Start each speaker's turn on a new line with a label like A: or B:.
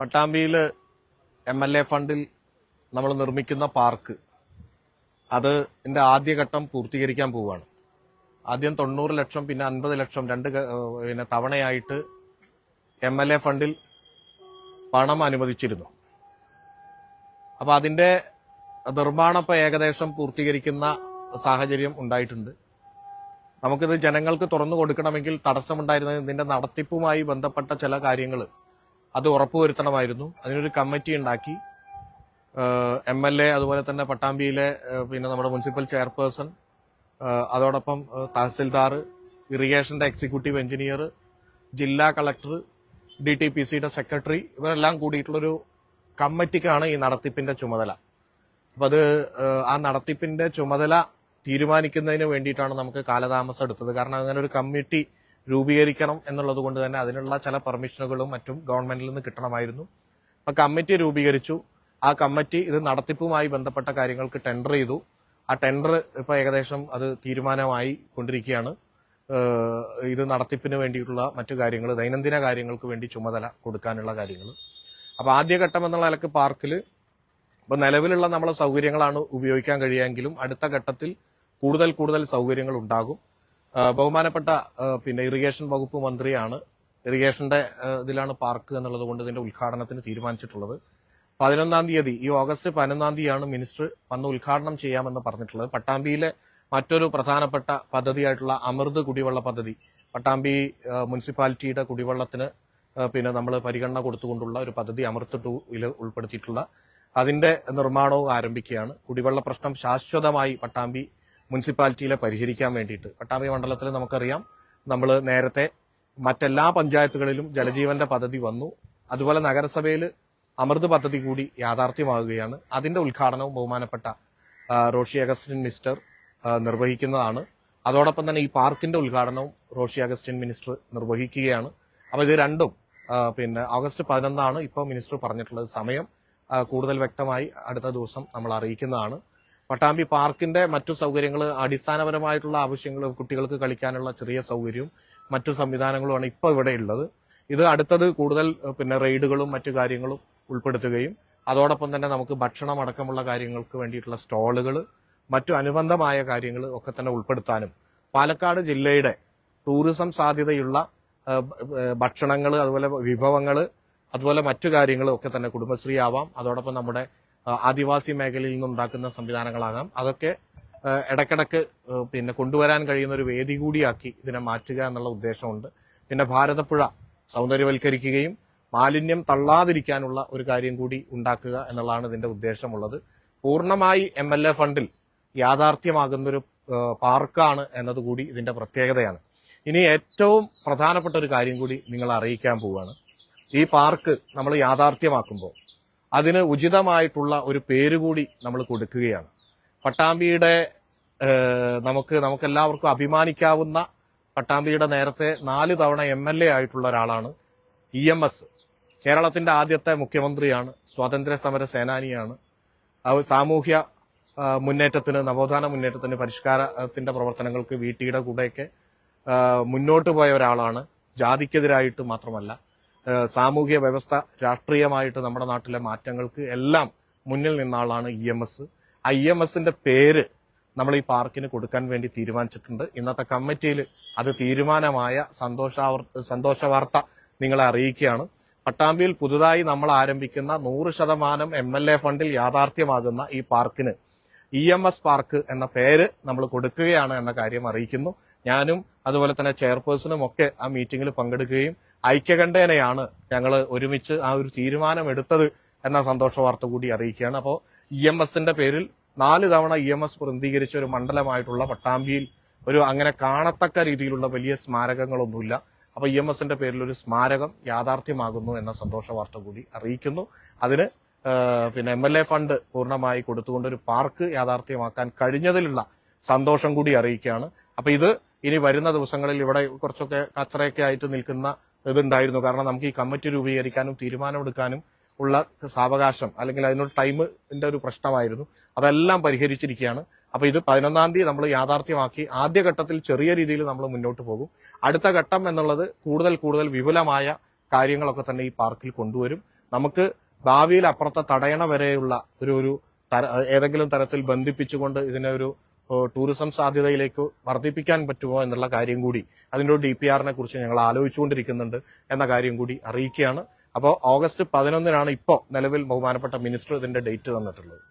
A: പട്ടാമ്പിയിൽ MLA ഫണ്ടിൽ നമ്മൾ നിർമ്മിക്കുന്ന പാർക്ക് അതിന്റെ ആദ്യഘട്ടം പൂർത്തീകരിക്കാൻ പോവുകയാണ്. ആദ്യം 90 ലക്ഷം പിന്നെ 50 ലക്ഷം രണ്ട് തവണയായിട്ട് MLA ഫണ്ടിൽ പണം അനുവദിച്ചിരുന്നു. അപ്പൊ അതിന്റെ നിർമ്മാണം ഇപ്പൊ ഏകദേശം പൂർത്തീകരിക്കുന്ന സാഹചര്യം ഉണ്ടായിട്ടുണ്ട്. നമുക്കിത് ജനങ്ങൾക്ക് തുറന്നു കൊടുക്കണമെങ്കിൽ തടസ്സമുണ്ടായിരുന്നത് ഇതിന്റെ നടത്തിപ്പുമായി ബന്ധപ്പെട്ട ചില കാര്യങ്ങൾ അത് ഉറപ്പുവരുത്തണമായിരുന്നു. അതിനൊരു കമ്മിറ്റി ഉണ്ടാക്കി MLA അതുപോലെ തന്നെ പട്ടാമ്പിയിലെ നമ്മുടെ മുനിസിപ്പൽ ചെയർപേഴ്സൺ, അതോടൊപ്പം തഹസിൽദാർ, ഇറിഗേഷന്റെ എക്സിക്യൂട്ടീവ് എഞ്ചിനീയർ, ജില്ലാ കളക്ടർ, DTPCയുടെ സെക്രട്ടറി ഇവരെല്ലാം കൂടിയിട്ടുള്ളൊരു കമ്മിറ്റിക്കാണ് ഈ നടത്തിപ്പിന്റെ ചുമതല. അപ്പൊ അത് ആ നടത്തിപ്പിന്റെ ചുമതല തീരുമാനിക്കുന്നതിന് വേണ്ടിയിട്ടാണ് നമുക്ക് കാലതാമസം എടുത്തത്. കാരണം അങ്ങനെ ഒരു കമ്മിറ്റി രൂപീകരിക്കണം എന്നുള്ളത് കൊണ്ട് തന്നെ അതിനുള്ള ചില പെർമിഷനുകളും മറ്റും ഗവൺമെന്റിൽ നിന്ന് കിട്ടണമായിരുന്നു. അപ്പൊ കമ്മിറ്റി രൂപീകരിച്ചു. ആ കമ്മിറ്റി ഇത് നടത്തിപ്പുമായി ബന്ധപ്പെട്ട കാര്യങ്ങൾക്ക് ടെൻഡർ ചെയ്തു. ആ ടെൻഡർ ഇപ്പൊ ഏകദേശം അത് തീരുമാനമായി കൊണ്ടിരിക്കുകയാണ്. ഇത് നടത്തിപ്പിന് വേണ്ടിയിട്ടുള്ള മറ്റു കാര്യങ്ങൾ, ദൈനംദിന കാര്യങ്ങൾക്ക് വേണ്ടി ചുമതല കൊടുക്കാനുള്ള കാര്യങ്ങൾ. അപ്പൊ ആദ്യഘട്ടം എന്നുള്ള നിലക്ക് പാർക്കിൽ ഇപ്പൊ നിലവിലുള്ള നമ്മളെ സൗകര്യങ്ങളാണ് ഉപയോഗിക്കാൻ കഴിയുമെങ്കിലും അടുത്ത ഘട്ടത്തിൽ കൂടുതൽ സൗകര്യങ്ങൾ ഉണ്ടാകും. ബഹുമാനപ്പെട്ട ഇറിഗേഷൻ വകുപ്പ് മന്ത്രിയാണ് ഇറിഗേഷന്റെ ഇതിലാണ് പാർക്ക് എന്നുള്ളത് കൊണ്ട് ഇതിന്റെ ഉദ്ഘാടനത്തിന് തീരുമാനിച്ചിട്ടുള്ളത്. 11-ാം തീയതി, ഈ ഓഗസ്റ്റ് 11-ാം തീയതിയാണ് മിനിസ്റ്റർ വന്ന് ഉദ്ഘാടനം ചെയ്യാമെന്ന് പറഞ്ഞിട്ടുള്ളത്. പട്ടാമ്പിയിലെ മറ്റൊരു പ്രധാനപ്പെട്ട പദ്ധതിയായിട്ടുള്ള അമൃത് കുടിവെള്ള പദ്ധതി, പട്ടാമ്പി മുനിസിപ്പാലിറ്റിയുടെ കുടിവെള്ളത്തിന് നമ്മൾ പരിഗണന കൊടുത്തുകൊണ്ടുള്ള ഒരു പദ്ധതി അമൃത് 2-ൽ ഉൾപ്പെടുത്തിയിട്ടുള്ള അതിന്റെ നിർമ്മാണവും ആരംഭിക്കുകയാണ്. കുടിവെള്ള പ്രശ്നം ശാശ്വതമായി പട്ടാമ്പി മുനിസിപ്പാലിറ്റിയിലെ പരിഹരിക്കാൻ വേണ്ടിയിട്ട്. പട്ടാമ്പി മണ്ഡലത്തിൽ നമുക്കറിയാം, നമ്മൾ നേരത്തെ മറ്റെല്ലാ പഞ്ചായത്തുകളിലും ജലജീവന്റെ പദ്ധതി വന്നു. അതുപോലെ നഗരസഭയിൽ അമൃത് പദ്ധതി കൂടി യാഥാർത്ഥ്യമാകുകയാണ്. അതിന്റെ ഉദ്ഘാടനവും ബഹുമാനപ്പെട്ട റോഷി അഗസ്റ്റിൻ മിനിസ്റ്റർ നിർവഹിക്കുന്നതാണ്. അതോടൊപ്പം തന്നെ ഈ പാർക്കിന്റെ ഉദ്ഘാടനവും റോഷി അഗസ്റ്റിൻ മിനിസ്റ്റർ നിർവഹിക്കുകയാണ്. അപ്പൊ ഇത് രണ്ടും ഓഗസ്റ്റ് 11-ാണ് ഇപ്പോൾ മിനിസ്റ്റർ പറഞ്ഞിട്ടുള്ളത്. സമയം കൂടുതൽ വ്യക്തമായി അടുത്ത ദിവസം നമ്മൾ അറിയിക്കുന്നതാണ്. പട്ടാമ്പി പാർക്കിന്റെ മറ്റു സൗകര്യങ്ങൾ, അടിസ്ഥാനപരമായിട്ടുള്ള ആവശ്യങ്ങൾ, കുട്ടികൾക്ക് കളിക്കാനുള്ള ചെറിയ സൗകര്യവും മറ്റു സംവിധാനങ്ങളുമാണ് ഇപ്പോൾ ഇവിടെ ഉള്ളത്. ഇത് അടുത്തത് കൂടുതൽ റെയ്ഡുകളും മറ്റു കാര്യങ്ങളും ഉൾപ്പെടുത്തുകയും അതോടൊപ്പം തന്നെ നമുക്ക് ഭക്ഷണം അടക്കമുള്ള കാര്യങ്ങൾക്ക് വേണ്ടിയിട്ടുള്ള സ്റ്റോളുകൾ, മറ്റു അനുബന്ധമായ കാര്യങ്ങൾ ഒക്കെ തന്നെ ഉൾപ്പെടുത്താനും പാലക്കാട് ജില്ലയുടെ ടൂറിസം സാധ്യതയുള്ള ഭക്ഷണങ്ങൾ, അതുപോലെ വിഭവങ്ങൾ, അതുപോലെ മറ്റു കാര്യങ്ങളും ഒക്കെ തന്നെ കുടുംബശ്രീ ആവാം, അതോടൊപ്പം നമ്മുടെ ആദിവാസി മേഖലയിൽ നിന്നുണ്ടാക്കുന്ന സംവിധാനങ്ങളാകാം, അതൊക്കെ ഇടയ്ക്കിടയ്ക്ക് കൊണ്ടുവരാൻ കഴിയുന്ന ഒരു വേദി കൂടിയാക്കി ഇതിനെ മാറ്റുക എന്നുള്ള ഉദ്ദേശമുണ്ട്. ഭാരതപ്പുഴ സൗന്ദര്യവൽക്കരിക്കുകയും മാലിന്യം തള്ളാതിരിക്കാനുള്ള ഒരു കാര്യം കൂടി ഉണ്ടാക്കുക എന്നുള്ളതാണ് ഇതിന്റെ ഉദ്ദേശമുള്ളത്. പൂർണ്ണമായി MLA ഫണ്ടിൽ യാഥാർത്ഥ്യമാകുന്നൊരു പാർക്കാണ് എന്നതുകൂടി ഇതിന്റെ പ്രത്യേകതയാണ്. ഇനി ഏറ്റവും പ്രധാനപ്പെട്ട ഒരു കാര്യം കൂടി നിങ്ങളെ അറിയിക്കാൻ പോവുകയാണ്. ഈ പാർക്ക് നമ്മൾ യാഥാർത്ഥ്യമാക്കുമ്പോൾ അതിന് ഉചിതമായിട്ടുള്ള ഒരു പേരുകൂടി നമ്മൾ കൊടുക്കുകയാണ്. പട്ടാമ്പിയുടെ നമുക്കെല്ലാവർക്കും അഭിമാനിക്കാവുന്ന, പട്ടാമ്പിയുടെ നേരത്തെ 4 തവണ MLA ആയിട്ടുള്ള ഒരാളാണ് EMS. കേരളത്തിന്റെ ആദ്യത്തെ മുഖ്യമന്ത്രിയാണ്, സ്വാതന്ത്ര്യ സമര സേനാനിയാണ്, സാമൂഹ്യ മുന്നേറ്റത്തിന്, നവോത്ഥാന മുന്നേറ്റത്തിന്, പരിഷ്കാരത്തിന്റെ പ്രവർത്തനങ്ങൾക്ക് വീട്ടിയുടെ കൂടെയൊക്കെ മുന്നോട്ട് പോയ ഒരാളാണ്. ജാതിക്കെതിരായിട്ട് മാത്രമല്ല, സാമൂഹ്യ വ്യവസ്ഥ രാഷ്ട്രീയമായിട്ട് നമ്മുടെ നാട്ടിലെ മാറ്റങ്ങൾക്ക് എല്ലാം മുന്നിൽ നിന്ന ആളാണ് EMS. ആ EMSന്റെ പേര് നമ്മൾ ഈ പാർക്കിന് കൊടുക്കാൻ വേണ്ടി തീരുമാനിച്ചിട്ടുണ്ട്. ഇന്നത്തെ കമ്മിറ്റിയിൽ അത് തീരുമാനമായ സന്തോഷ വാർത്ത നിങ്ങളെ അറിയിക്കുകയാണ്. പട്ടാമ്പിയിൽ പുതുതായി നമ്മൾ ആരംഭിക്കുന്ന 100% MLA ഫണ്ടിൽ യാഥാർത്ഥ്യമാകുന്ന ഈ പാർക്കിന് EMS പാർക്ക് എന്ന പേര് നമ്മൾ കൊടുക്കുകയാണ് എന്ന കാര്യം അറിയിക്കുന്നു. ഞാനും അതുപോലെ തന്നെ ചെയർപേഴ്സണും ഒക്കെ ആ മീറ്റിംഗിൽ പങ്കെടുക്കുകയും ഐക്യകണ്ഠേനയാണ് ഞങ്ങൾ ഒരുമിച്ച് ആ ഒരു തീരുമാനം എടുത്തത് എന്ന സന്തോഷ വാർത്ത കൂടി അറിയിക്കുകയാണ്. അപ്പോൾ EMSന്റെ പേരിൽ 4 തവണ EMS പ്രതിനിധീകരിച്ച ഒരു മണ്ഡലമായിട്ടുള്ള പട്ടാമ്പിയിൽ അങ്ങനെ കാണത്തക്ക രീതിയിലുള്ള വലിയ സ്മാരകങ്ങളൊന്നുമില്ല. അപ്പൊ EMSന്റെ പേരിൽ ഒരു സ്മാരകം യാഥാർത്ഥ്യമാകുന്നു എന്ന സന്തോഷ വാർത്ത കൂടി അറിയിക്കുന്നു. അതിന് MLA ഫണ്ട് പൂർണ്ണമായി കൊടുത്തുകൊണ്ട് ഒരു പാർക്ക് യാഥാർത്ഥ്യമാക്കാൻ കഴിഞ്ഞതിലുള്ള സന്തോഷം കൂടി അറിയിക്കുകയാണ്. അപ്പൊ ഇത് ഇനി വരുന്ന ദിവസങ്ങളിൽ ഇവിടെ കുറച്ചൊക്കെ കച്ചറയൊക്കെ ആയിട്ട് നിൽക്കുന്ന ഇതുണ്ടായിരുന്നു. കാരണം നമുക്ക് ഈ കമ്മിറ്റി രൂപീകരിക്കാനും തീരുമാനമെടുക്കാനും ഉള്ള സാവകാശം, അല്ലെങ്കിൽ അതിനൊരു ടൈമിന്റെ ഒരു പ്രശ്നമായിരുന്നു. അതെല്ലാം പരിഹരിച്ചിരിക്കുകയാണ്. അപ്പൊ ഇത് 11-ാം തീയതി നമ്മൾ യാഥാർത്ഥ്യമാക്കി ആദ്യഘട്ടത്തിൽ ചെറിയ രീതിയിൽ നമ്മൾ മുന്നോട്ട് പോകും. അടുത്ത ഘട്ടം എന്നുള്ളത് കൂടുതൽ വിപുലമായ കാര്യങ്ങളൊക്കെ തന്നെ ഈ പാർക്കിൽ കൊണ്ടുവരും. നമുക്ക് ഭാവിയിൽ അപ്പുറത്തെ തടയണ വരെയുള്ള ഒരു ഏതെങ്കിലും തരത്തിൽ ബന്ധിപ്പിച്ചുകൊണ്ട് ഇതിനെ ഒരു ടൂറിസം സാധ്യതയിലേക്ക് വർദ്ധിപ്പിക്കാൻ പറ്റുമോ എന്നുള്ള കാര്യം കൂടി അതിന്റെ ഒരു DPR-നെ കുറിച്ച് ഞങ്ങൾ ആലോചിച്ചുകൊണ്ടിരിക്കുന്നുണ്ട് എന്ന കാര്യം കൂടി അറിയിക്കുകയാണ്. അപ്പോൾ ഓഗസ്റ്റ് 11-നാണ് ഇപ്പോൾ നിലവിൽ ബഹുമാനപ്പെട്ട മിനിസ്റ്റർ ഇതിന്റെ ഡേറ്റ് തന്നിട്ടുള്ളത്.